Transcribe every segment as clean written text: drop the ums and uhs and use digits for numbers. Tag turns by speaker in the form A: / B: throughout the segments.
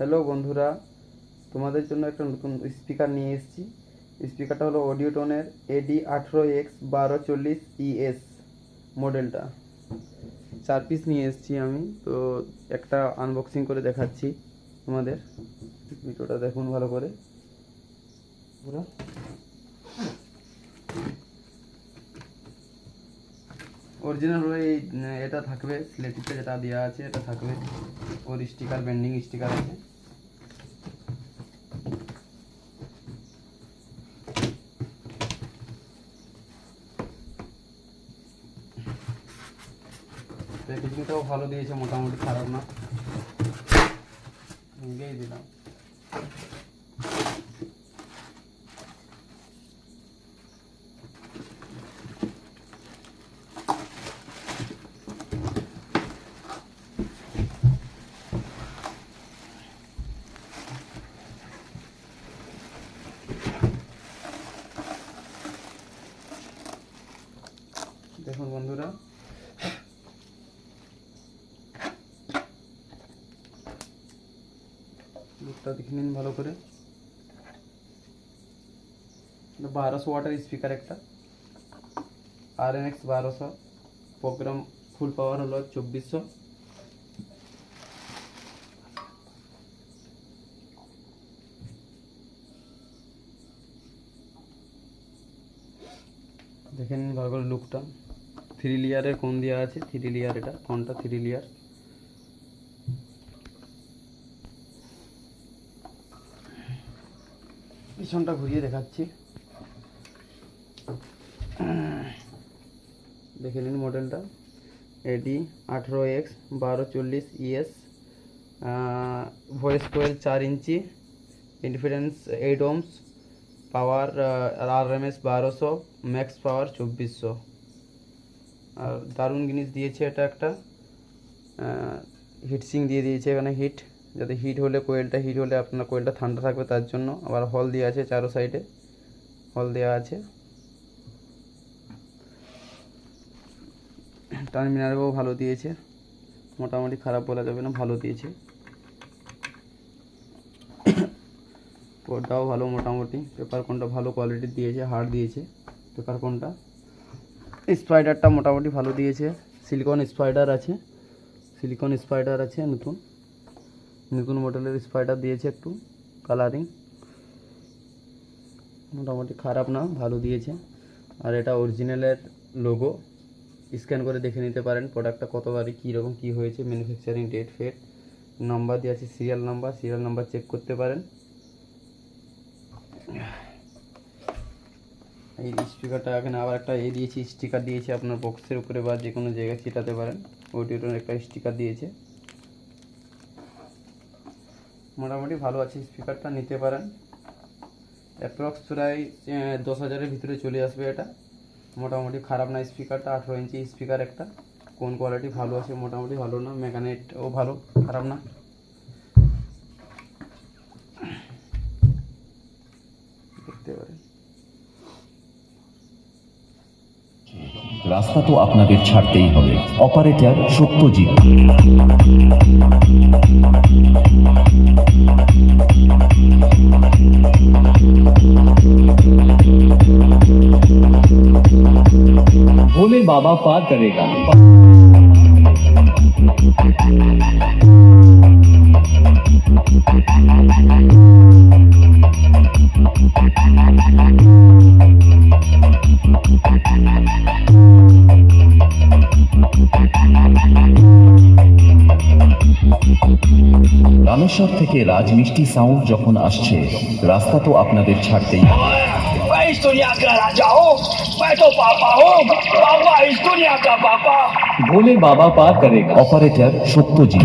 A: Hello বন্ধুরা, তোমাদের জন্য একটা নতুন স্পিকার নিয়ে এসেছি। স্পিকারটা হলো অডিওটনের AD18X1240ES মডেলটা। 4 পিস নিয়ে এসেছি আমি, তো একটা আনবক্সিং করে দেখাচ্ছি তোমাদের। ভিডিওটা দেখুন ভালো করে পুরো। অরিজিনাল হলে এটা থাকবে, স্লেটিতে যেটা দেওয়া আছে এটা থাকবে, ওর স্টিকার বেন্ডিং স্টিকার আছে। প্যাকেজিংটাও ভালো দিয়েছে, মোটামুটি খারাপ না, নিজেই দিলাম। দেখুন বন্ধুরা, লুকটা দেখে নিন ভালো করে। 1200 ওয়াটের স্পিকার একটা, RMX 1200, প্রোগ্রাম ফুল পাওয়ার হলো 2400। দেখে নিন ভালো করে লুকটা। 3 লেয়ারের কোন দেওয়া আছে, 3 লেয়ার, এটা কোনটা 3 লেয়ার। পিছনটা ঘুরিয়ে দেখাচ্ছি, দেখে নিন মডেলটা। AD18X1240ES, ভয়েস কোয়েল 4 ইঞ্চি, ইন্ডিফারেন্স 8 ohms, পাওয়ার RMS 1200, ম্যাক্স পাওয়ার 2400। আর দারুণ জিনিস দিয়েছে এটা, একটা হিটসিং দিয়ে দিয়েছে এখানে, হিট যাতে কোয়েলটা হিট হলে আপনার কোয়েলটা ঠান্ডা থাকবে তার জন্য। আবার হল দেওয়া আছে, চারো সাইডে হল দেওয়া আছে। টার্মিনালও ভালো দিয়েছে, মোটামুটি খারাপ বলা যাবে না, ভালো দিয়েছে। পোর্টটাও ভালো মোটামুটি, পেপার কোনটা ভালো কোয়ালিটির দিয়েছে, হার্ড দিয়েছে পেপার কোনটা। স্পাইডারটা মোটামুটি ভালো দিয়েছে, সিলিকন স্পাইডার আছে, নতুন মডেলের স্পাইডার দিয়েছে, একটু কালারিং, মোটামুটি খারাপ না, ভালো দিয়েছে। আর এটা অরিজিনালের লোগো, স্ক্যান করে দেখে নিতে পারেন প্রোডাক্টটা কতবারই কীরকম কী হয়েছে, ম্যানুফ্যাকচারিং ডেট ফেট নাম্বার দেওয়া আছে, সিরিয়াল নাম্বার চেক করতে পারেন। এই স্পিকারটা এখানে আবার একটা দিয়েছি, স্টিকার দিয়েছে, আপনার বক্সের উপরে বা যে কোনো জায়গায় ছিটাতে পারেন। অডিওর একটা স্টিকার দিয়েছে, মোটামুটি ভালো আছে স্পিকারটা, নিতে পারেন। অ্যাপ্রক্স প্রায় 10,000-এর ভিতরে চলে আসবে এটা, মোটামুটি খারাপ না স্পিকারটা। 18 ইঞ্চি স্পিকার একটা, কোন কোয়ালিটি ভালো আছে, মোটামুটি ভালো না, ম্যাগনেটও ভালো, খারাপ না। দেখতে পারেন।
B: রাস্তা তো আপনাদের ছাড়তেই হবে। অপারেটর সত্যজিৎ। भोले बाबा पार करेगा। রামেশ্বর থেকে রাজমিষ্টি সাউন্ড যখন আসছে, রাস্তা তো আপনাদের ছাড়তেই হবে।
C: मैं इस दुनिया का राजा हूँ, मैं तो पापा हूँ, पापा इस दुनिया का पापा।
B: भोले बाबा पार करेगा। ऑपरेटर सत्यजिৎ।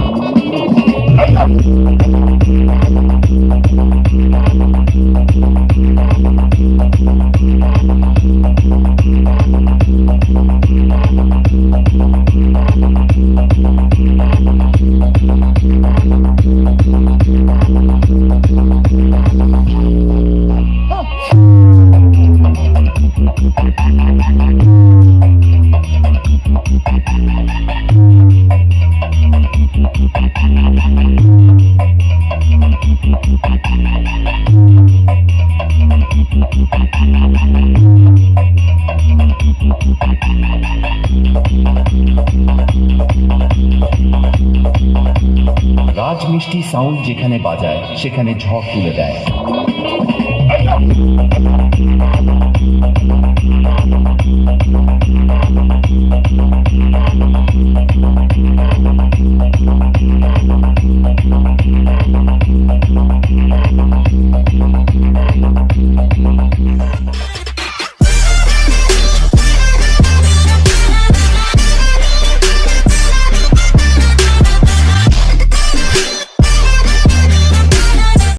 B: মিষ্টি সাউন্ড যেখানে বাজায় সেখানে ঝড় তুলে দেয়।